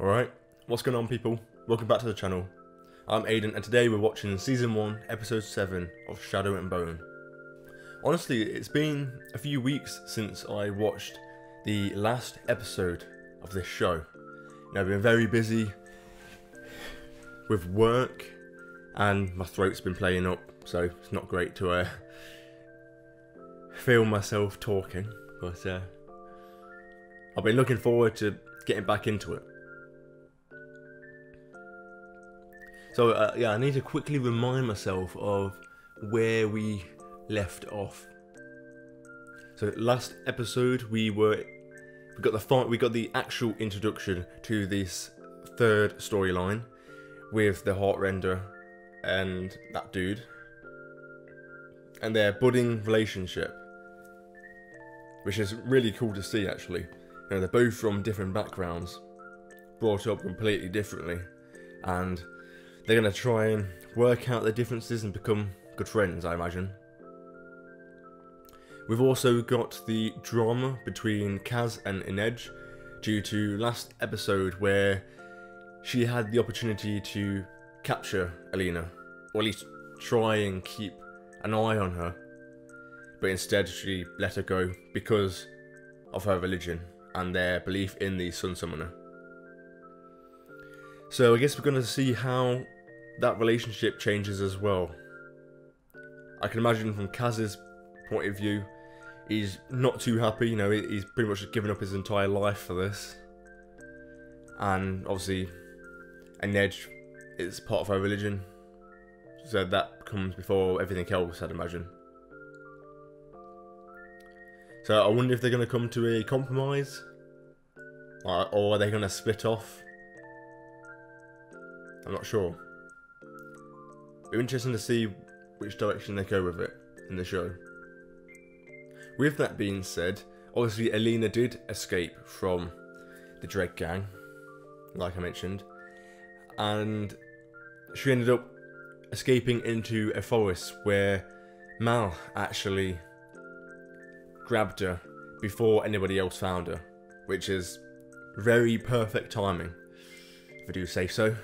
Alright, what's going on people? Welcome back to the channel. I'm Aiden and today we're watching Season 1, Episode 7 of Shadow and Bone. Honestly, it's been a few weeks since I watched the last episode of this show. I've been very busy with work and my throat's been playing up, so it's not great to feel myself talking, but I've been looking forward to getting back into it. So yeah, I need to quickly remind myself of where we left off. So last episode we got the actual introduction to this third storyline with the Heartrender and that dude and their budding relationship, which is really cool to see actually. You know, they're both from different backgrounds, brought up completely differently, and they're going to try and work out their differences and become good friends, I imagine. We've also got the drama between Kaz and Inej due to last episode where she had the opportunity to capture Alina, or at least try and keep an eye on her, but instead she let her go because of her religion and their belief in the Sun Summoner. So I guess we're going to see how that relationship changes as well. I can imagine from Kaz's point of view, he's not too happy, you know, he's pretty much given up his entire life for this. And obviously, Inej is part of her religion, so that comes before everything else, I'd imagine. So I wonder if they're going to come to a compromise, or are they going to split off? I'm not sure. It'll be interesting to see which direction they go with it in the show. With that being said, obviously Alina did escape from the Dread Gang, like I mentioned, and she ended up escaping into a forest where Mal actually grabbed her before anybody else found her, which is very perfect timing, if I do say so.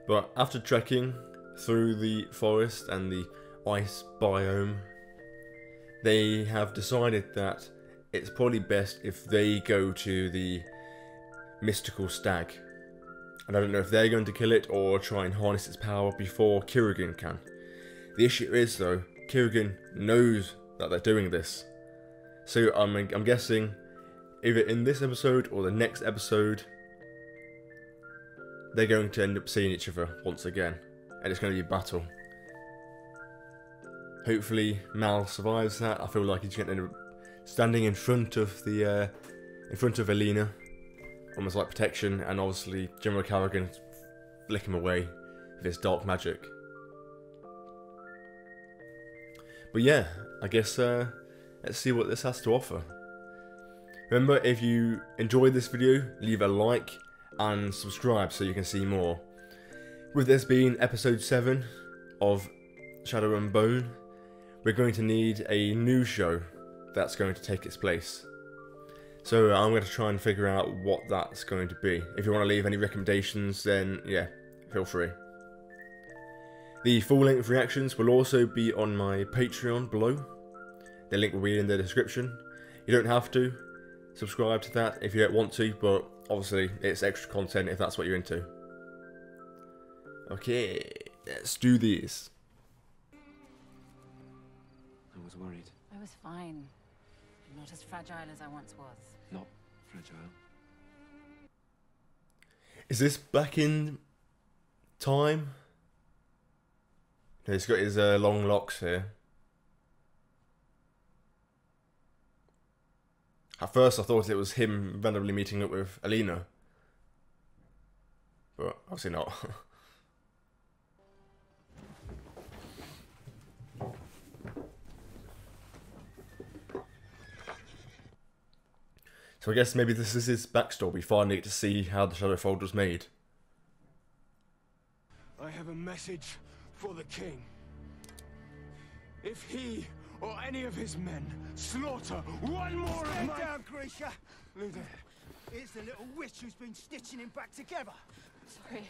But after trekking through the forest and the ice biome, they have decided that it's probably best if they go to the mystical stag. And I don't know if they're going to kill it or try and harness its power before Kirigan can. The issue is though, Kirigan knows that they're doing this. So I'm guessing either in this episode or the next episode, they're going to end up seeing each other once again, and it's going to be a battle. Hopefully Mal survives that. I feel like he's going to end up standing in front of the Alina, almost like protection, and obviously General Karigan flick him away with his dark magic. But yeah, I guess let's see what this has to offer. Remember, if you enjoyed this video, leave a like and subscribe so you can see more. With this being episode 7 of Shadow and Bone, we're going to need a new show that's going to take its place. So I'm going to try and figure out what that's going to be. If you want to leave any recommendations, then yeah, feel free. The full-length reactions will also be on my Patreon below. The link will be in the description. You don't have to subscribe to that if you don't want to, but obviously it's extra content if that's what you're into. Okay, let's do this. I was worried. I was fine. I'm not as fragile as I once was. Not fragile. Is this back in time? He's got his long locks here. At first I thought it was him randomly meeting up with Alina, but obviously not. So I guess maybe this is his backstory. We finally get to see how the Shadowfold was made. I have a message for the king. If he or any of his men slaughter one more of my... down, Grisha! Luther, It's the little witch who's been stitching him back together. Sorry.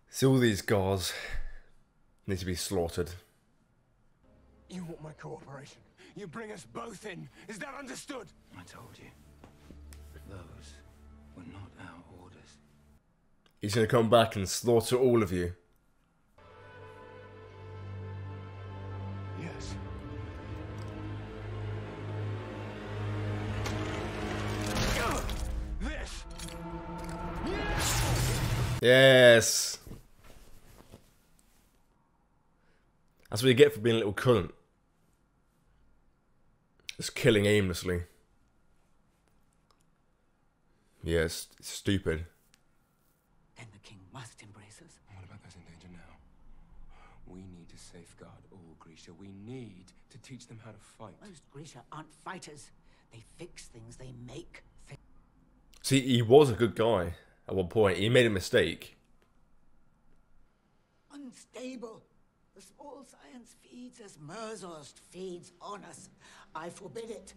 See, all these guards need to be slaughtered. You want my cooperation? You bring us both in. Is that understood? I told you. Those were not our orders. He's going to come back and slaughter all of you. Yes. This. Yes. That's what you get for being a little cunt. Just killing aimlessly. Yes, it's stupid. Then the king must embrace us. What about those in danger now? We need to safeguard all Grisha. We need to teach them how to fight. Most Grisha aren't fighters. They fix things, they make things. See, he was a good guy at one point. He made a mistake. Unstable. The small science feeds as Murzost feeds on us. I forbid it.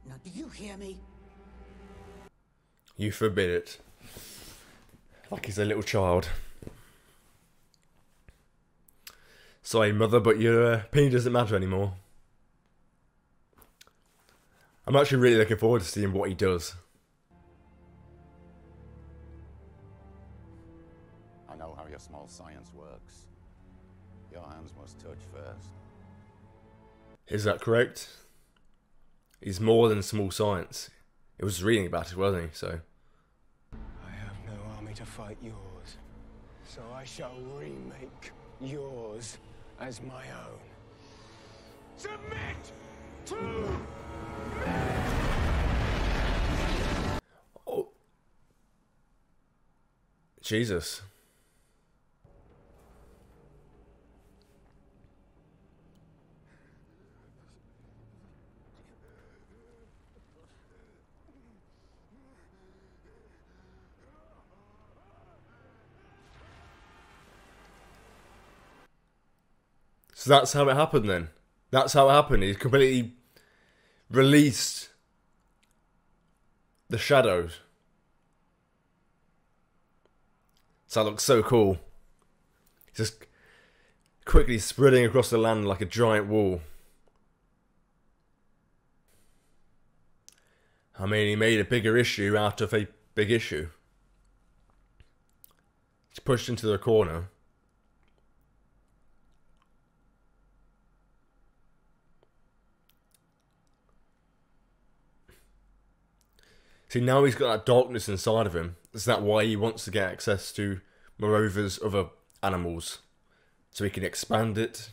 Now, do you hear me? You forbid it. Like he's a little child. Sorry, mother, but your opinion doesn't matter anymore. I'm actually really looking forward to seeing what he does. I know how your small science works. Your hands must touch first. Is that correct? He's more than small science. He was reading about it, wasn't he? So. I have no army to fight yours, so I shall remake yours as my own. Submit to me! Oh. Jesus. So that's how it happened then. That's how it happened. He completely released the shadows. So that looks so cool. Just quickly spreading across the land like a giant wall. I mean, he made a bigger issue out of a big issue. He's pushed into the corner. See, now he's got that darkness inside of him. Is that why he wants to get access to Morova's other animals? So he can expand it?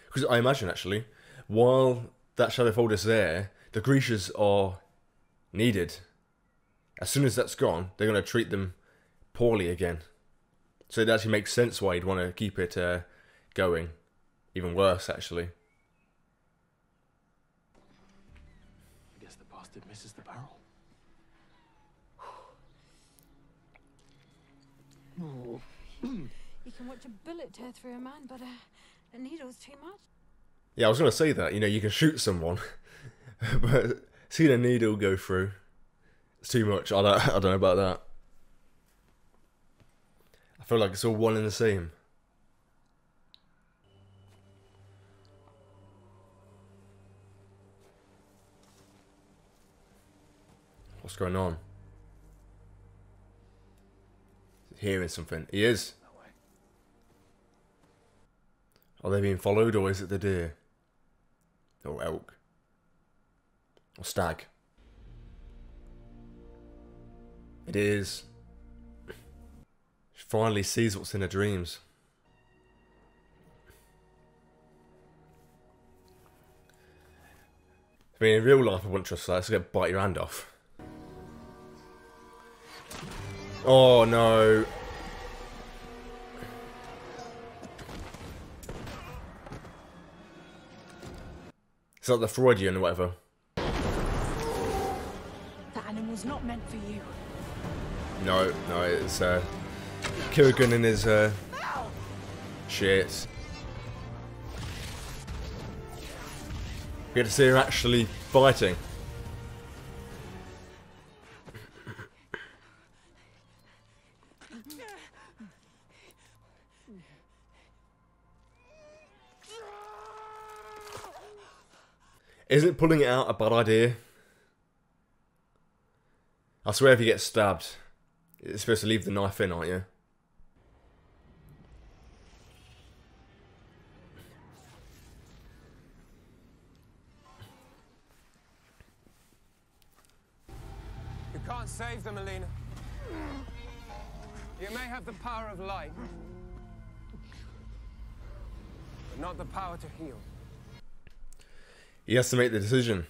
Because I imagine, actually, while that shadow fold is there, the Grishas are needed. As soon as that's gone, they're going to treat them poorly again. So it actually makes sense why he'd want to keep it going. Even worse, actually. Bastard misses the barrel. You can watch a bullet tear through a man, but a needle's too much. Yeah, I was going to say that. You know, you can shoot someone, but seeing a needle go through, it's too much. I don't know about that. I feel like it's all one and the same. What's going on? Hearing something. He is. Are they being followed, or is it the deer? Or elk? Or stag? It is. She finally sees what's in her dreams. I mean, in real life, I wouldn't trust that. It's going to bite your hand off. Oh no. It's like the Freudian or whatever. The animal's not meant for you. No, it's Kirigan and his shit. We get to see her actually fighting. Isn't pulling it out a bad idea? I swear if you get stabbed, you're supposed to leave the knife in, aren't you? You can't save them, Alina. You may have the power of light, but not the power to heal. He has to make the decision.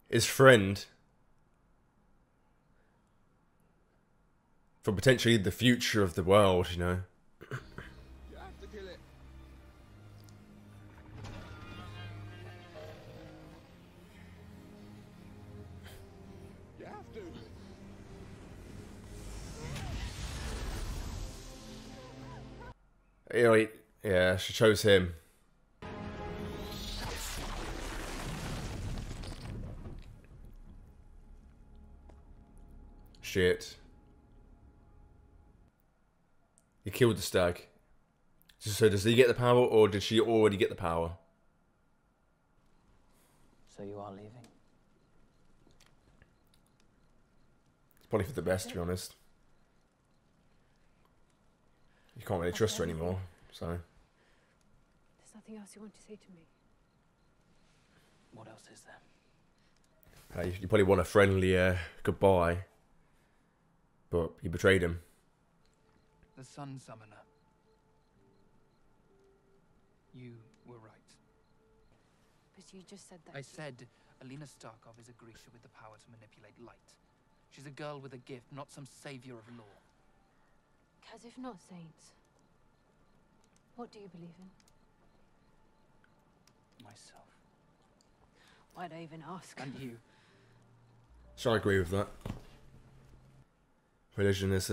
His friend, for potentially the future of the world, you know. You have to kill it. You have to. You know, yeah, she chose him. Shit. He killed the stag. So does he get the power, or did she already get the power? So you are leaving? It's probably for the best, to be honest. You can't really trust her anymore, so... There's nothing else you want to say to me. What else is there? You probably want a friendly goodbye. But you betrayed him. The Sun Summoner. You were right. But you just said that. I said Alina Starkov is a Grisha with the power to manipulate light. She's a girl with a gift, not some savior of law. As if not saints. What do you believe in? Myself. Why'd I even ask? And you. So I agree with that. Religion is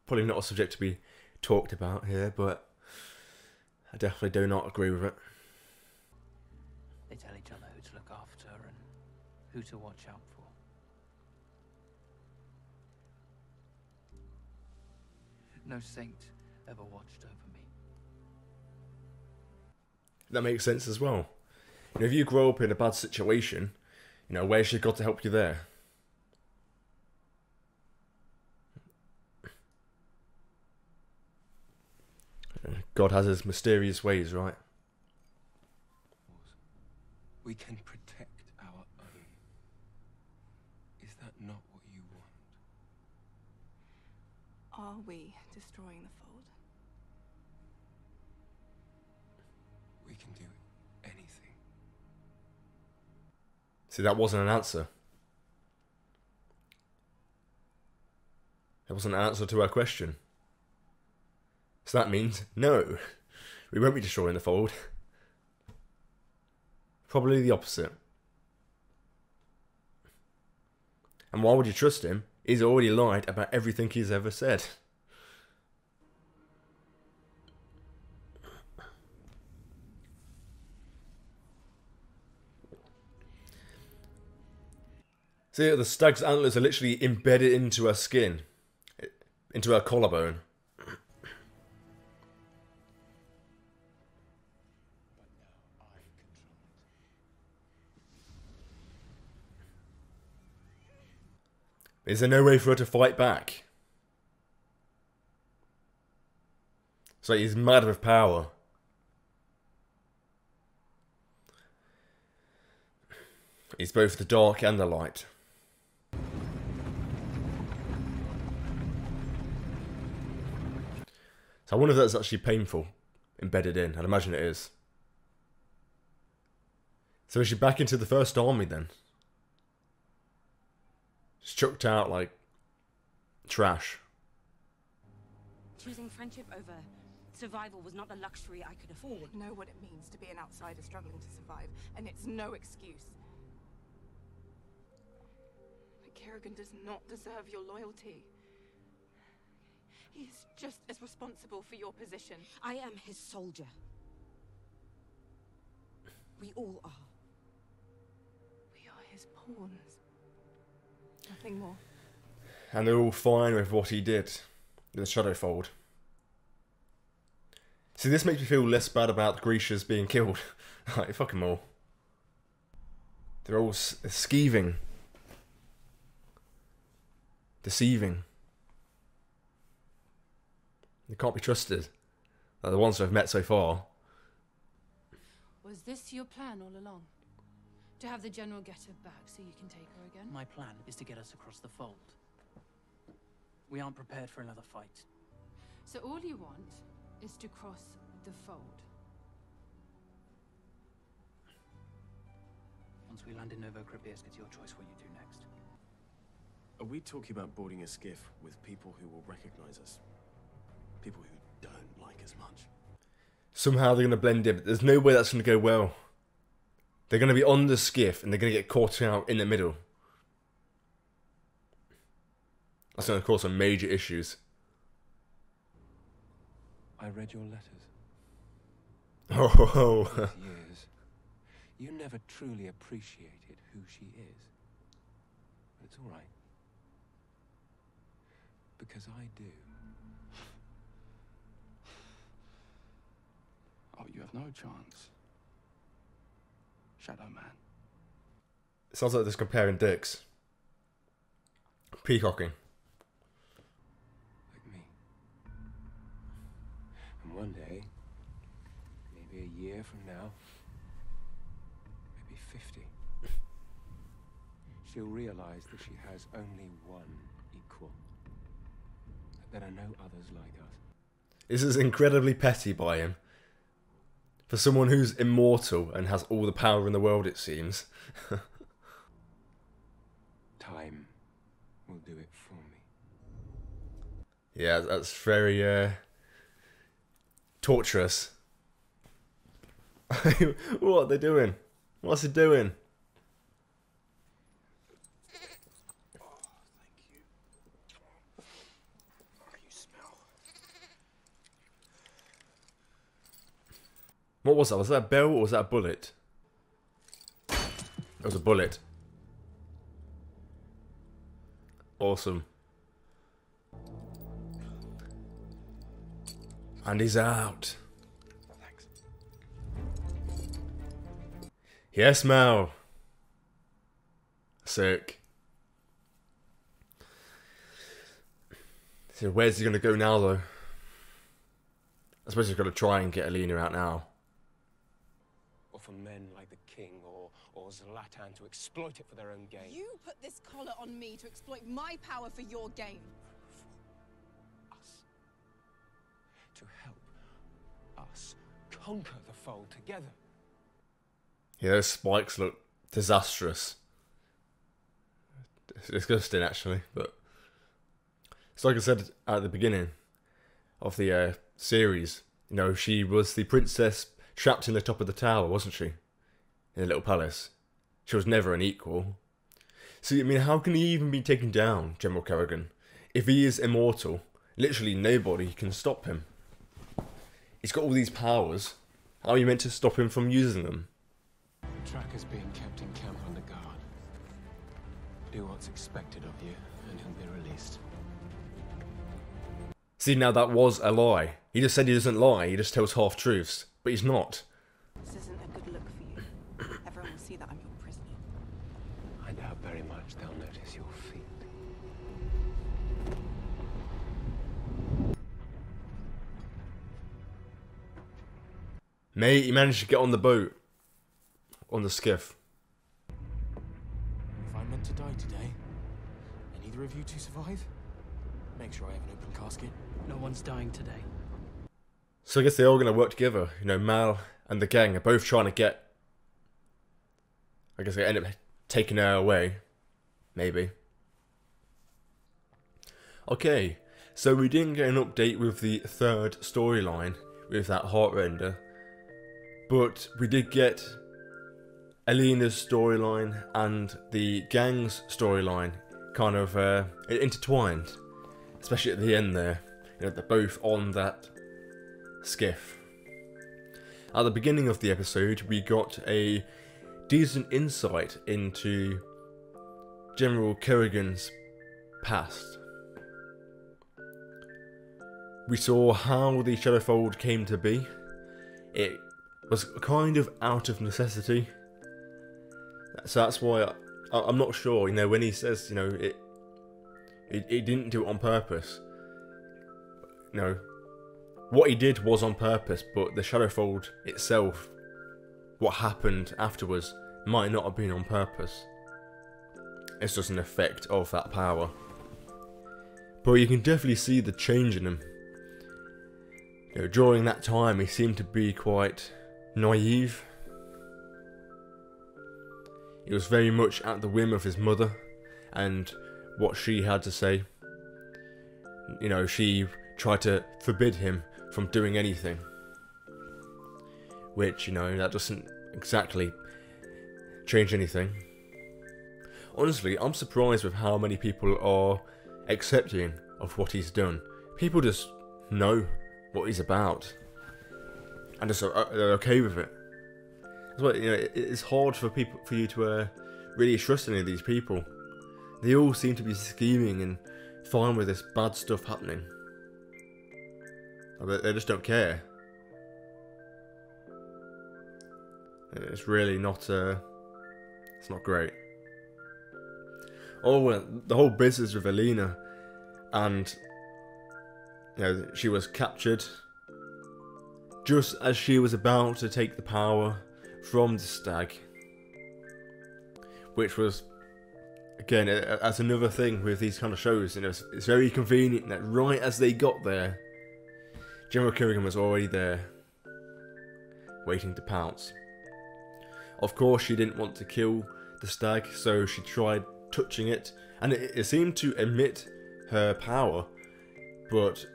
probably not a subject to be talked about here, but I definitely do not agree with it. They tell each other who to look after and who to watch out for. No saint ever watched over me. That makes sense as well. You know, if you grow up in a bad situation, you know, where's she got to help you there? God has his mysterious ways, right? We can protect our own. Is that not what you want? Are we destroying the fold? We can do anything. See, that wasn't an answer. That wasn't an answer to our question. So that means, no, we won't be destroying the fold. Probably the opposite. And why would you trust him? He's already lied about everything he's ever said. See, the stag's antlers are literally embedded into her skin, into her collarbone. Is there no way for her to fight back? It's like he's mad with power. He's both the dark and the light. So I wonder if that's actually painful, embedded in. I'd imagine it is. So is she back into the First Army then? Just chucked out like trash. Choosing friendship over survival was not a luxury I could afford. Know what it means to be an outsider struggling to survive, and it's no excuse. But Kerrigan does not deserve your loyalty. He is just as responsible for your position. I am his soldier. We all are. We are his pawns. Nothing more. And they're all fine with what he did with the Shadowfold. See, this makes me feel less bad about Grisha's being killed. Like, fuck them all. They're all skeeving. Deceiving. They can't be trusted. Like the ones I've met so far. Was this your plan all along? To have the General get her back so you can take her again? My plan is to get us across the fold. We aren't prepared for another fight. So all you want is to cross the fold? Once we land in Novo Kripysk, it's your choice what you do next. Are we talking about boarding a skiff with people who will recognize us? People who don't like us much? Somehow they're going to blend in, but there's no way that's going to go well. They're going to be on the skiff and they're going to get caught out in the middle. That's going to cause some major issues. I read your letters. Oh. These years, you never truly appreciated who she is. But it's all right. Because I do. Oh, you have no chance. Shadow Man. It sounds like they're comparing dicks. Peacocking. Like me. And one day, maybe a year from now, maybe 50, she'll realize that she has only one equal. That there are no others like us. This is incredibly petty by him. For someone who's immortal and has all the power in the world, it seems. Time will do it for me. Yeah, that's very torturous. What are they doing? What's he doing? Oh, thank you. Oh, you smell. What was that? Was that a bell or was that a bullet? It was a bullet. Awesome. And he's out. Thanks. Yes, Mal. Sick. So where's he going to go now, though? I suppose he's got to try and get Alina out now. Or for men like the King or Zlatan to exploit it for their own gain. You put this collar on me to exploit my power for your gain. Us. To help us conquer the fold together. Yeah, those spikes look disastrous. It's disgusting, actually, but it's like I said at the beginning of the series. You know, she was the princess trapped in the top of the tower, wasn't she? In the little palace. She was never an equal. So, I mean, how can he even be taken down, General Kerrigan? If he is immortal, literally nobody can stop him. He's got all these powers. How are you meant to stop him from using them? The tracker's being kept in camp under guard. Do what's expected of you, and he'll be released. See, now that was a lie. He just said he doesn't lie, he just tells half-truths. But he's not. This isn't a good look for you. Everyone will see that I'm your prisoner. I doubt very much they'll notice your feet. Mate, he managed to get on the boat. On the skiff. If I'm meant to die today, and either of you two survive, make sure I have an open casket. No one's dying today. So I guess they're all going to work together. You know, Mal and the gang are both trying to get... I guess they end up taking her away. Maybe. Okay, so we didn't get an update with the third storyline, with that Heartrender. But we did get Alina's storyline and the gang's storyline kind of intertwined. Especially at the end there. You know, they're both on that skiff. At the beginning of the episode, we got a decent insight into General Kerrigan's past. We saw how the Shadowfold came to be. It was kind of out of necessity. So that's why I'm not sure, you know, when he says, you know, it didn't do it on purpose. You know, what he did was on purpose, but the Shadowfold itself, what happened afterwards, might not have been on purpose. It's just an effect of that power. But you can definitely see the change in him. You know, during that time, he seemed to be quite naive. He was very much at the whim of his mother and what she had to say. You know, she tried to forbid him from doing anything. Which, you know, that doesn't exactly change anything. Honestly, I'm surprised with how many people are accepting of what he's done. People just know what he's about. And just they're okay with it. That's why, you know, it's hard for you to really trust any of these people. They all seem to be scheming and fine with this bad stuff happening. They just don't care. It's really not. It's not great. Oh, well, the whole business with Alina, and you know, she was captured just as she was about to take the power from the stag, which was, again, as another thing with these kind of shows, you know, it's very convenient that right as they got there, General Kerrigan was already there, waiting to pounce. Of course, she didn't want to kill the stag, so she tried touching it, and it seemed to emit her power, but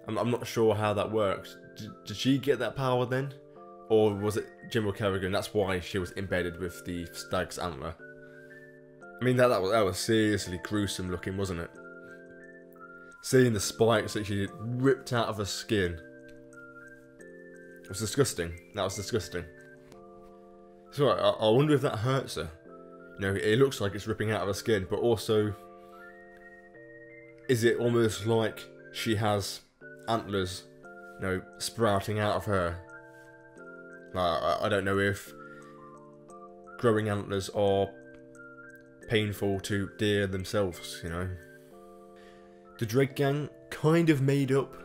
I'm not sure how that worked. Did she get that power then? Or was it General Kerrigan? That's why she was embedded with the stag's antler. I mean, that was seriously gruesome looking, wasn't it? Seeing the spikes that she ripped out of her skin. It was disgusting. That was disgusting. So I wonder if that hurts her. You know, it looks like it's ripping out of her skin, but also, is it almost like she has antlers, you know, sprouting out of her? I don't know if growing antlers are painful to deer themselves, you know. The Dread Gang kind of made up,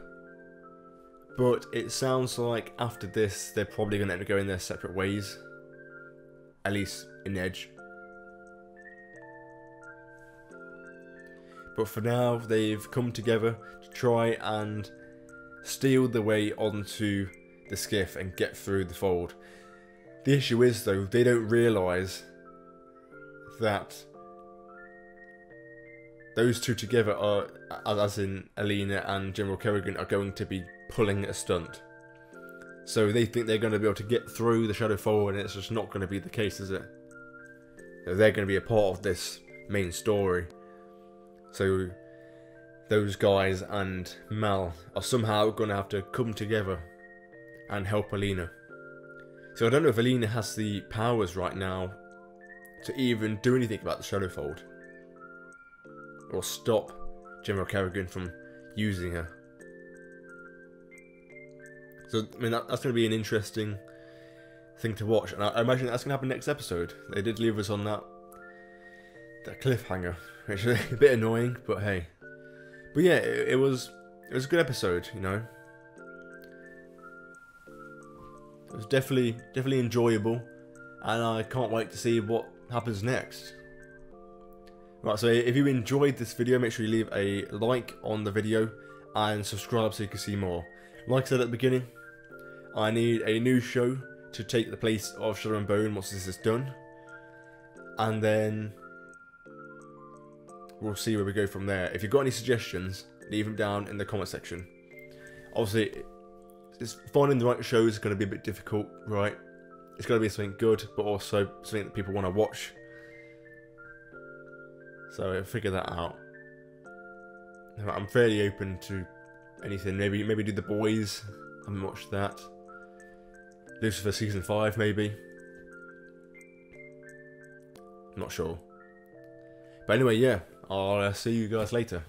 but it sounds like after this they're probably going to end up going their separate ways. At least in Edge. But for now, they've come together to try and steal the way onto the skiff and get through the fold. The issue is, though, they don't realise that those two together are, as in Alina and General Kerrigan, are going to be pulling a stunt. So they think they're going to be able to get through the Shadowfold, and it's just not going to be the case, is it? So they're going to be a part of this main story. So those guys and Mal are somehow going to have to come together and help Alina. So I don't know if Alina has the powers right now to even do anything about the Shadowfold, or stop General Kerrigan from using her. So, I mean, that's going to be an interesting thing to watch, and I imagine that's going to happen next episode. They did leave us on that cliffhanger, which is a bit annoying, but hey. But yeah, it was a good episode, you know. It was definitely enjoyable, and I can't wait to see what happens next. Right, so if you enjoyed this video, make sure you leave a like on the video and subscribe so you can see more. Like I said at the beginning, I need a new show to take the place of Shadow and Bone once this is done, and then we'll see where we go from there. If you've got any suggestions, leave them down in the comment section. Obviously, finding the right show is going to be a bit difficult, right? It's got to be something good, but also something that people want to watch. So figure that out. I'm fairly open to anything. Maybe do The Boys. haven't watched that. Lucifer season 5 maybe. Not sure. But anyway, yeah, I'll see you guys later.